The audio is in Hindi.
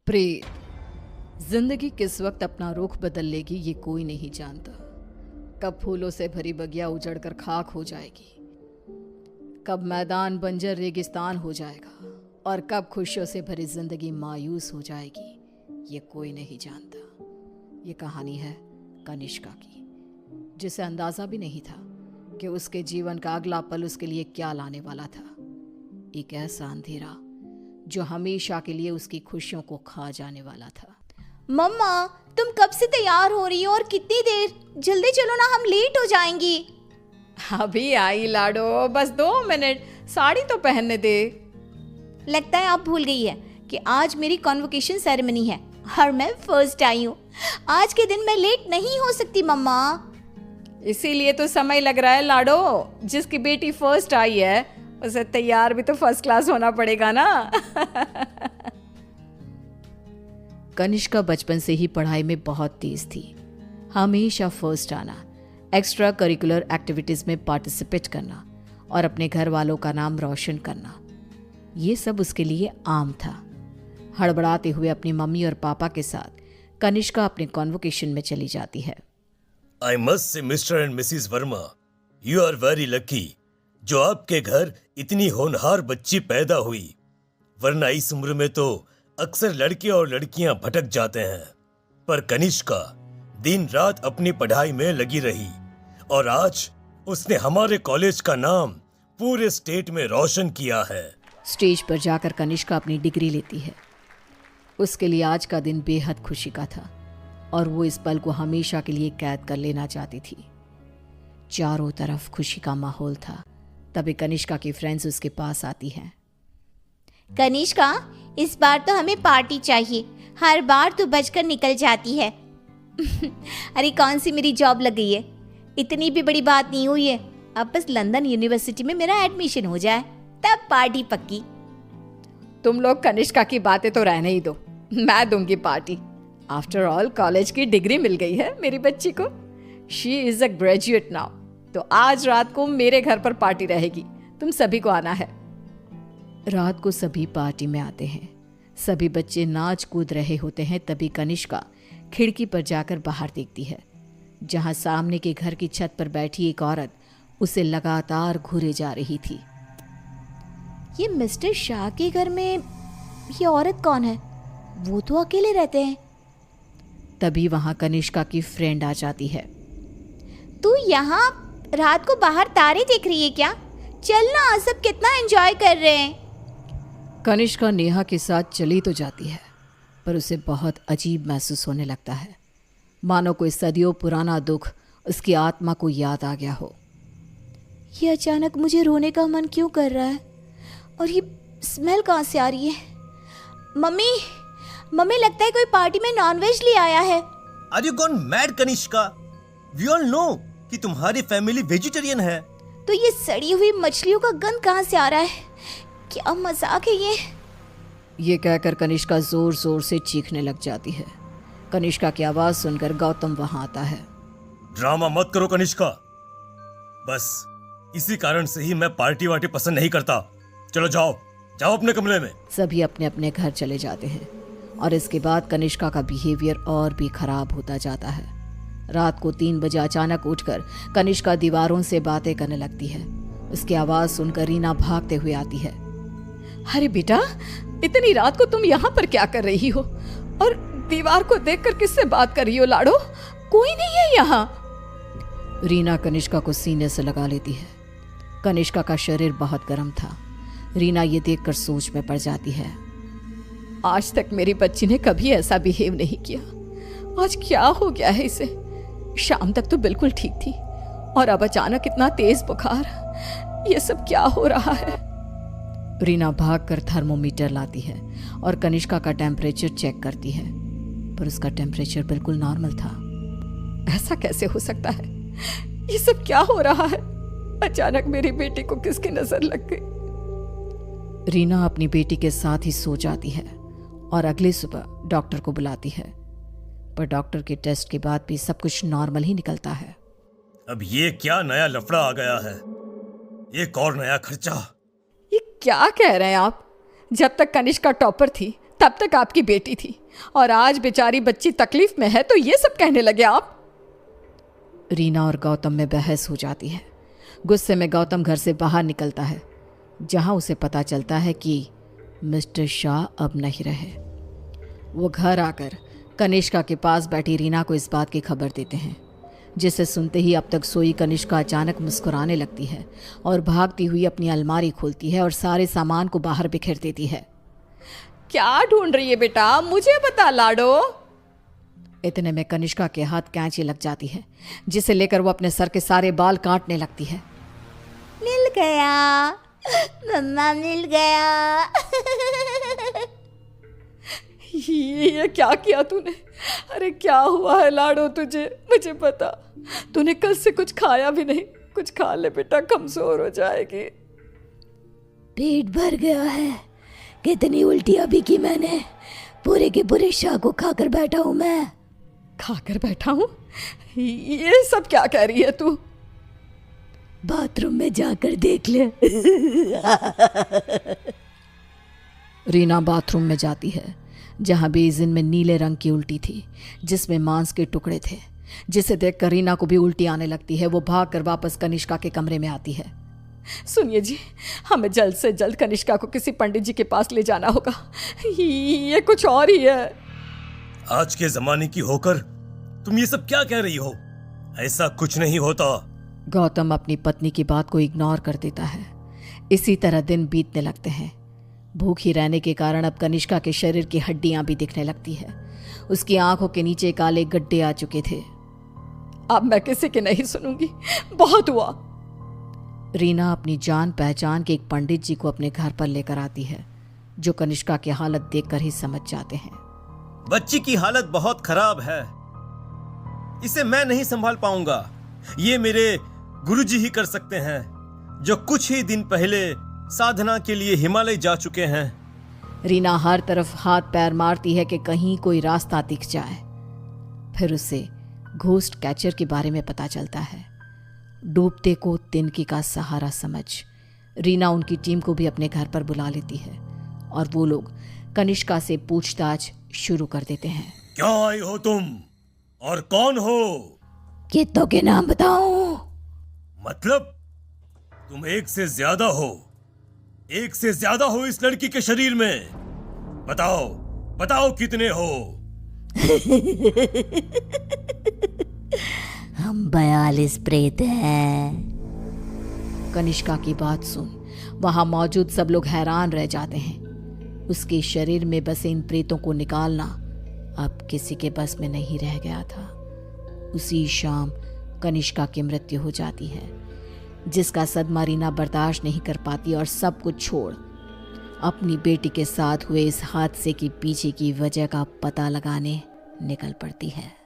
प्रेत। जिंदगी किस वक्त अपना रुख बदल लेगी ये कोई नहीं जानता। कब फूलों से भरी बगिया उजड़कर खाक हो जाएगी, कब मैदान बंजर रेगिस्तान हो जाएगा और कब खुशियों से भरी जिंदगी मायूस हो जाएगी, ये कोई नहीं जानता। ये कहानी है कनिष्का की, जिसे अंदाजा भी नहीं था कि उसके जीवन का अगला पल उसके लिए क्या लाने वाला था। एक ऐसा अंधेरा जो हमेशा के लिए उसकी खुशियों को खा जाने वाला था। मम्मा, तुम कब से तैयार हो रही हो और कितनी देर? जल्दी चलो ना, हम लेट हो जाएंगी। अभी आई लाडो, बस 2 मिनट, साड़ी तो पहनने दे। लगता है आप भूल गई है कि आज मेरी कॉन्वोकेशन सेरेमनी है और मैं फर्स्ट आई हूँ। आज के दिन मैं लेट नहीं हो सकती मम्मा। इसीलिए तो समय लग रहा है लाडो। जिसकी बेटी फर्स्ट आई है उसे तैयार भी तो फर्स्ट क्लास होना पड़ेगा ना। कनिष्का बचपन से ही पढ़ाई में बहुत तेज थी। हमेशा फर्स्ट आना, एक्स्ट्रा करिकुलर एक्टिविटीज में पार्टिसिपेट करना और अपने घर वालों का नाम रोशन करना, ये सब उसके लिए आम था। हड़बड़ाते हुए अपनी मम्मी और पापा के साथ कनिष्का अपने कॉन्वोकेशन में चली जाती है। I must say, Mr. and Mrs. Verma, you are very lucky जो आपके घर इतनी होनहार बच्ची पैदा हुई, वरना इस उम्र में तो अक्सर लड़के और लड़कियां भटक जाते हैं। पर कनिष्का दिन रात अपनी पढ़ाई में लगी रही और आज उसने हमारे कॉलेज का नाम पूरे स्टेट में रोशन किया है। स्टेज पर जाकर कनिष्का अपनी डिग्री लेती है। उसके लिए आज का दिन बेहद खुशी का था और वो इस पल को हमेशा के लिए कैद कर लेना चाहती थी। चारों तरफ खुशी का माहौल था। तभी कनिष्का की फ्रेंड्स उसके पास आती हैं। कनिष्का, इस बार तो हमें पार्टी चाहिए। हर बार तो बचकर निकल जाती है। अरे कौन सी मेरी जॉब लग गई है, इतनी भी बड़ी बात नहीं हुई है। अब बस लंदन यूनिवर्सिटी में मेरा एडमिशन हो जाए, तब पार्टी पक्की। तुम लोग कनिष्का की बातें तो रहने ही दो, मैं दूंगी पार्टी। आफ्टर ऑल कॉलेज की डिग्री मिल गई है मेरी बच्ची को। She is a graduate now. तो आज रात को मेरे घर पर पार्टी रहेगी, तुम सभी को आना है। रात को सभी पार्टी में आते हैं। सभी बच्चे नाच कूद रहे होते हैं। तभी कनिष्का खिड़की पर जाकर बाहर देखती है, जहां सामने के घर की छत पर बैठी एक औरत उसे लगातार घूरे जा रही थी। ये मिस्टर शाह के घर में ये औरत कौन है? वो तो अकेले रहते हैं। तभी वहां कनिष्का की फ्रेंड आ जाती है। तू यहाँ रात को बाहर तारे देख रही है क्या? चल ना, सब कितना एंजॉय कर रहे हैं। कनिष्का नेहा के साथ चली तो जाती है, पर उसे बहुत अजीब महसूस होने लगता है, मानो कोई सदियों पुराना दुख उसकी आत्मा को याद आ गया हो। ये अचानक मुझे रोने का मन क्यों कर रहा है? और ये स्मेल कहाँ से आ रही है? मम्मी, मम्मी लगता है कोई पार्टी में नॉनवेज ले आया है। Are you gone mad, Kanishka? We all know कि तुम्हारी फैमिली वेजिटेरियन है। तो ये सड़ी हुई मछलियों का गंध कहाँ से आ रहा है? क्या मजाक है ये कहकर कनिष्का जोर जोर से चीखने लग जाती है। कनिष्का की आवाज सुनकर गौतम वहां आता है। ड्रामा मत करो कनिष्का, बस इसी कारण से ही मैं पार्टी वार्टी पसंद नहीं करता। चलो जाओ जाओ अपने कमरे में। सभी अपने अपने घर चले जाते हैं और इसके बाद कनिष्का का बिहेवियर और भी खराब होता जाता है। रात को 3 बजे अचानक उठकर कनिष्का दीवारों से बातें करने लगती है। उसकी आवाज सुनकर रीना भागते हुए आती है। अरे बेटा, इतनी रात को तुम यहाँ पर क्या कर रही हो? और दीवार को देखकर किससे बात कर रही हो लाडो? कोई नहीं है यहाँ। रीना कनिष्का को सीने से लगा लेती है। कनिष्का का शरीर बहुत गर्म था। रीना ये देखकर सोच में पड़ जाती है। आज तक मेरी बच्ची ने कभी ऐसा बिहेव नहीं किया, आज क्या हो गया है इसे? शाम तक तो बिल्कुल ठीक थी और अब अचानक इतना तेज बुखार, ये सब क्या हो रहा है? रीना भागकर थर्मोमीटर लाती है और कनिष्का का टेम्परेचर चेक करती है, पर उसका टेम्परेचर बिल्कुल नॉर्मल था। ऐसा कैसे हो सकता है? ये सब क्या हो रहा है? अचानक मेरी बेटी को किसकी नजर लग गई? रीना अपनी बेटी के साथ ही सो जाती है और अगली सुबह डॉक्टर को बुलाती है, पर डॉक्टर के टेस्ट के बाद भी सब कुछ नॉर्मल ही निकलता है। अब ये क्या नया लफड़ा आ गया है? एक और नया खर्चा। क्या कह रहे हैं आप? जब तक कनिष्का टॉपर थी तब तक आपकी बेटी थी, और आज बेचारी बच्ची तकलीफ में है तो ये सब कहने लगे आप? रीना और गौतम में बहस हो जाती है। गुस्से में गौतम घर से बाहर निकलता है, जहां उसे पता चलता है कि मिस्टर शाह अब नहीं रहे। वो घर आकर कनिष्का के पास बैठी रीना को इस बात की खबर देते हैं, जिसे सुनते ही अब तक सोई कनिष्का अचानक मुस्कुराने लगती है और भागती हुई अपनी अलमारी खोलती है और सारे सामान को बाहर बिखेर देती है। क्या ढूंढ रही है बेटा, मुझे बता लाडो। इतने में कनिष्का के हाथ कैंची लग जाती है, जिसे लेकर वो अपने सर के सारे बाल काटने लगती है। मिल गया मम्मा, मिल गया। ये क्या किया तूने? अरे क्या हुआ है लाडो तुझे? मुझे पता, तूने कल से कुछ खाया भी नहीं। कुछ खा ले बेटा, कमजोर हो जाएगी। पेट भर गया है। कितनी उल्टियां भी की मैंने, पूरे के पूरे शाह को खाकर बैठा हूं मैं। खाकर बैठा हूं? ये सब क्या कह रही है तू? बाथरूम में जाकर देख ले। रीना बाथरूम में जाती है, जहां बेसिन में नीले रंग की उल्टी थी, जिसमें मांस के टुकड़े थे, जिसे देखकर रीना को भी उल्टी आने लगती है। वो भागकर वापस कनिष्का के कमरे में आती है। सुनिए जी, हमें जल्द से जल्द कनिष्का को किसी पंडित जी के पास ले जाना होगा। ये कुछ और ही है। आज के जमाने की होकर तुम ये सब क्या कह रही हो? ऐसा कुछ नहीं होता। गौतम अपनी पत्नी की बात को इग्नोर कर देता है। इसी तरह दिन बीतने लगते हैं। भूखी रहने के कारण अब कनिष्का के शरीर की हड्डियां भी दिखने लगती है। उसकी आंखों के नीचे काले गड्ढे आ चुके थे। अब मैं किसी की नहीं सुनूंगी, बहुत हुआ। रीना अपनी जान पहचान के एक पंडित जी को अपने घर पर लेकर आती है, जो कनिष्का की हालत देखकर ही समझ जाते हैं। बच्ची की हालत बहुत खराब है, इसे मैं नहीं संभाल पाऊंगा। ये मेरे गुरुजी ही कर सकते हैं, जो कुछ ही दिन पहले साधना के लिए हिमालय जा चुके हैं। रीना हर तरफ हाथ पैर मारती है कि कहीं कोई रास्ता दिख जाए। फिर उसे घोस्ट कैचर के बारे में पता चलता है। डूबते को तिनकी का सहारा समझ रीना उनकी टीम को भी अपने घर पर बुला लेती है, और वो लोग कनिष्का से पूछताछ शुरू कर देते हैं। क्या आई हो तुम और कौन हो? कितनों के नाम बताऊं? मतलब तुम एक से ज्यादा हो, एक से ज्यादा हो इस लड़की के शरीर में। बताओ बताओ कितने हो? हम 42 प्रेत हैं। कनिष्का की बात सुन वहां मौजूद सब लोग हैरान रह जाते हैं। उसके शरीर में बसे इन प्रेतों को निकालना अब किसी के बस में नहीं रह गया था। उसी शाम कनिष्का की मृत्यु हो जाती है, जिसका सदमा रीना बर्दाश्त नहीं कर पाती और सब कुछ छोड़ अपनी बेटी के साथ हुए इस हादसे के पीछे की वजह का पता लगाने निकल पड़ती है।